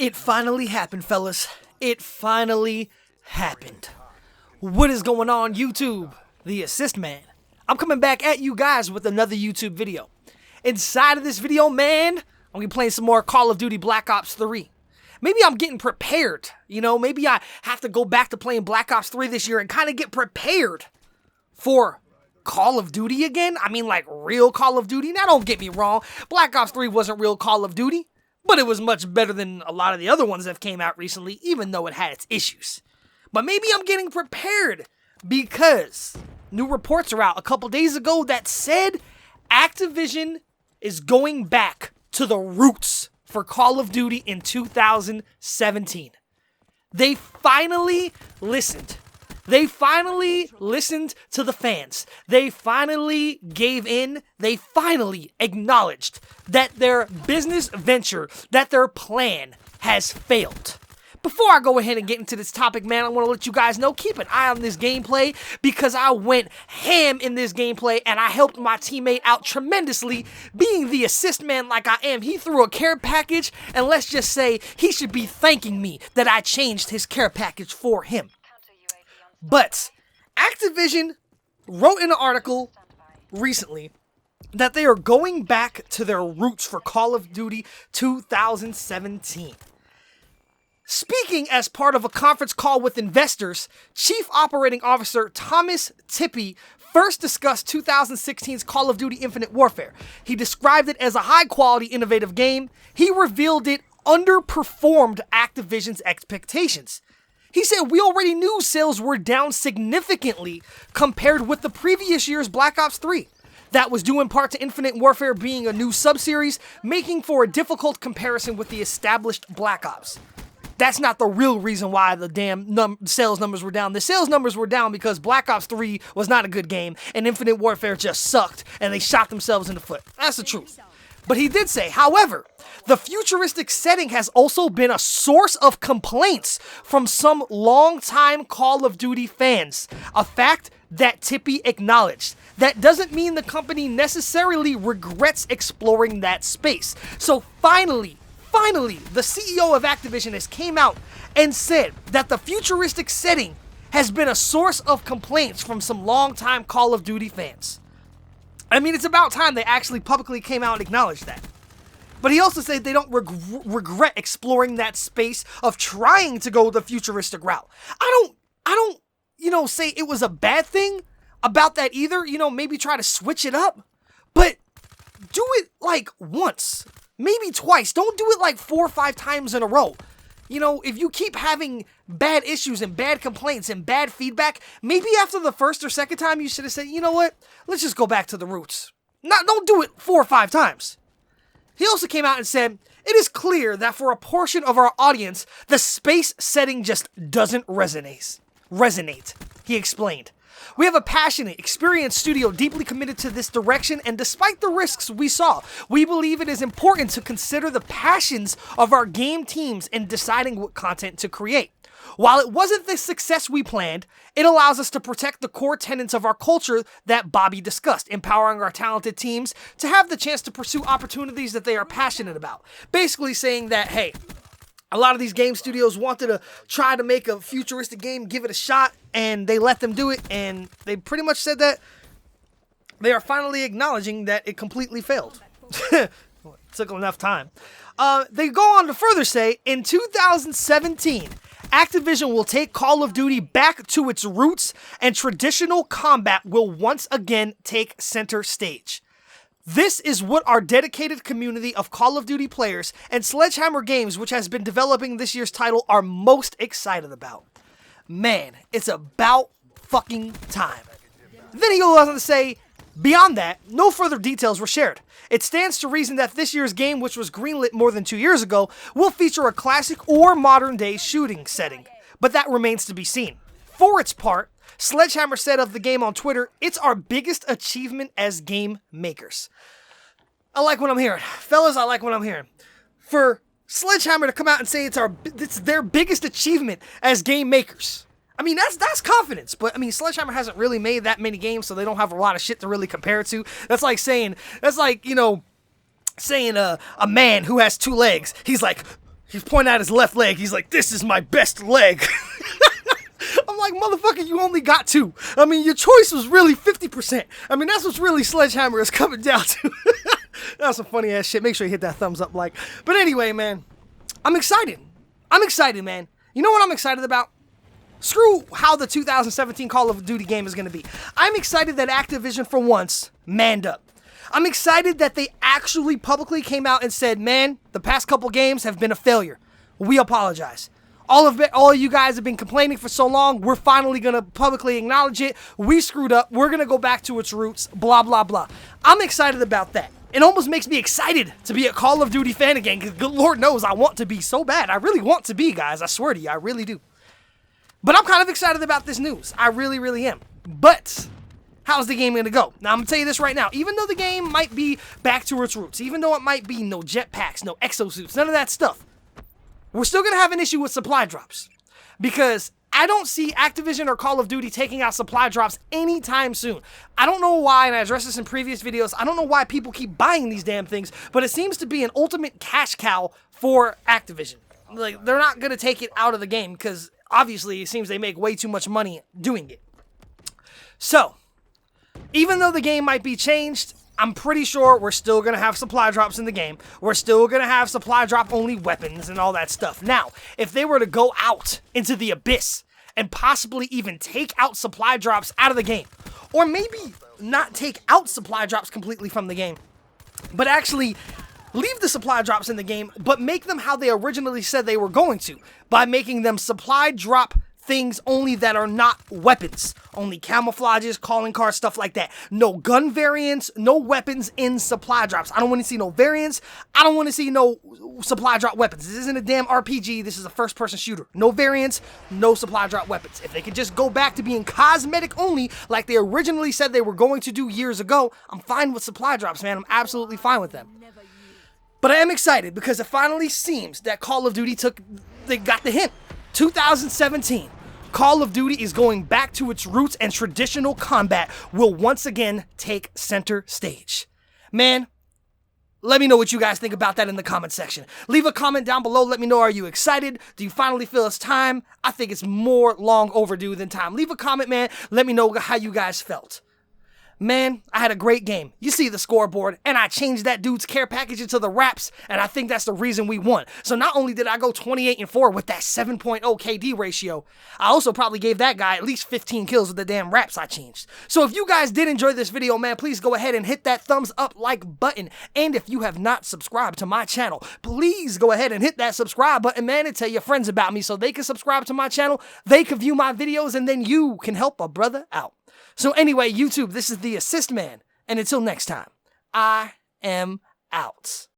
It finally happened, fellas. It finally happened. What is going on, YouTube? The Assist Man. I'm coming back at you guys with another YouTube video. Inside of this video, man, I'm going to be playing some more Call of Duty Black Ops 3. Maybe I'm getting prepared, maybe I have to go back to playing Black Ops 3 this year and kind of get prepared for Call of Duty again. I mean, like real Call of Duty. Now, don't get me wrong, Black Ops 3 wasn't real Call of Duty, but it was much better than a lot of the other ones that came out recently, even though it had its issues. But maybe I'm getting prepared because new reports are out a couple days ago that said Activision is going back to the roots for Call of Duty in 2017. They finally listened. They finally listened to the fans. They finally gave in. They finally acknowledged that their business venture, that their plan has failed. Before I go ahead and get into this topic, man, I want to let you guys know, keep an eye on this gameplay because I went ham in this gameplay and I helped my teammate out tremendously. Being the assist man like I am, he threw a care package, and let's just say he should be thanking me that I changed his care package for him. But Activision wrote in an article recently that they are going back to their roots for Call of Duty 2017. Speaking as part of a conference call with investors, Chief Operating Officer Thomas Tippy first discussed 2016's Call of Duty Infinite Warfare. He described it as a high-quality, innovative game. He revealed it underperformed Activision's expectations. He said, "We already knew sales were down significantly compared with the previous year's Black Ops 3. That was due in part to Infinite Warfare being a new sub-series, making for a difficult comparison with the established Black Ops." That's not the real reason why the damn sales numbers were down. The sales numbers were down because Black Ops 3 was not a good game, and Infinite Warfare just sucked, and they shot themselves in the foot. That's the truth. But he did say, however, the futuristic setting has also been a source of complaints from some longtime Call of Duty fans, a fact that Tippy acknowledged. That doesn't mean the company necessarily regrets exploring that space. So finally, the CEO of Activision has came out and said that the futuristic setting has been a source of complaints from some longtime Call of Duty fans. I mean, it's about time they actually publicly came out and acknowledged that. But he also said they don't regret exploring that space of trying to go the futuristic route. I don't, say it was a bad thing about that either. Maybe try to switch it up, but do it like once, maybe twice. Don't do it like 4 or 5 times in a row. If you keep having bad issues and bad complaints and bad feedback, maybe after the first or second time you should have said, you know what, let's just go back to the roots. Don't do it 4 or 5 times. He also came out and said, it is clear that for a portion of our audience, the space setting just doesn't resonate, he explained. We have a passionate, experienced studio deeply committed to this direction, and despite the risks we saw, we believe it is important to consider the passions of our game teams in deciding what content to create. While it wasn't the success we planned, it allows us to protect the core tenets of our culture that Bobby discussed, empowering our talented teams to have the chance to pursue opportunities that they are passionate about. Basically saying that, hey, a lot of these game studios wanted to try to make a futuristic game, give it a shot, and they let them do it, and they pretty much said that they are finally acknowledging that it completely failed. It took enough time. They go on to further say, in 2017, Activision will take Call of Duty back to its roots, and traditional combat will once again take center stage. This is what our dedicated community of Call of Duty players and Sledgehammer Games, which has been developing this year's title, are most excited about. Man, it's about fucking time. Then he goes on to say, beyond that, no further details were shared. It stands to reason that this year's game, which was greenlit more than 2 years ago, will feature a classic or modern-day shooting setting, but that remains to be seen. For its part, Sledgehammer said of the game on Twitter, "It's our biggest achievement as game makers." I like what I'm hearing. Fellas, I like what I'm hearing. For Sledgehammer to come out and say it's their biggest achievement as game makers. I mean, that's confidence, but I mean, Sledgehammer hasn't really made that many games, so they don't have a lot of shit to really compare it to. That's like saying a man who has 2 legs. He's like, He's pointing at his left leg. He's like, this is my best leg. I'm like, motherfucker, you only got 2. I mean, your choice was really 50%. I mean, that's what's really Sledgehammer is coming down to. That's some funny ass shit. Make sure you hit that thumbs up like. But anyway, man, I'm excited. I'm excited, man. You know what I'm excited about? Screw how the 2017 Call of Duty game is going to be. I'm excited that Activision, for once, manned up. I'm excited that they actually publicly came out and said, man, the past couple games have been a failure. We apologize. All of you guys have been complaining for so long. We're finally going to publicly acknowledge it. We screwed up. We're going to go back to its roots. Blah, blah, blah. I'm excited about that. It almost makes me excited to be a Call of Duty fan again, because good Lord knows I want to be so bad. I really want to be, guys. I swear to you, I really do. But I'm kind of excited about this news. I really, really am. But how's the game going to go? Now, I'm going to tell you this right now. Even though the game might be back to its roots, even though it might be no jetpacks, no exosuits, none of that stuff, we're still going to have an issue with supply drops. Because I don't see Activision or Call of Duty taking out supply drops anytime soon. I don't know why, and I addressed this in previous videos, I don't know why people keep buying these damn things, but it seems to be an ultimate cash cow for Activision. Like, they're not going to take it out of the game, because obviously it seems they make way too much money doing it. So, even though the game might be changed, I'm pretty sure we're still going to have supply drops in the game. We're still going to have supply drop only weapons and all that stuff. Now, if they were to go out into the abyss and possibly even take out supply drops out of the game, or maybe not take out supply drops completely from the game, but actually leave the supply drops in the game, but make them how they originally said they were going to, by making them supply drop things only that are not weapons. Only camouflages, calling cards, stuff like that. No gun variants, no weapons in supply drops. I don't want to see no variants. I don't want to see no supply drop weapons. This isn't a damn RPG. This is a first-person shooter. No variants, no supply drop weapons. If they could just go back to being cosmetic only, like they originally said they were going to do years ago, I'm fine with supply drops, man. I'm absolutely fine with them. But I am excited because it finally seems that Call of Duty they got the hint. 2017, Call of Duty is going back to its roots, and traditional combat will once again take center stage. Man, let me know what you guys think about that in the comment section. Leave a comment down below. Let me know, are you excited? Do you finally feel it's time? I think it's more long overdue than time. Leave a comment, man. Let me know how you guys felt. Man, I had a great game. You see the scoreboard, and I changed that dude's care package into the wraps, and I think that's the reason we won. So not only did I go 28-4 with that 7.0 KD ratio, I also probably gave that guy at least 15 kills with the damn wraps I changed. So if you guys did enjoy this video, man, please go ahead and hit that thumbs up like button. And if you have not subscribed to my channel, please go ahead and hit that subscribe button, man, and tell your friends about me so they can subscribe to my channel, they can view my videos, and then you can help a brother out. So anyway, YouTube, this is the Assist Man, and until next time, I am out.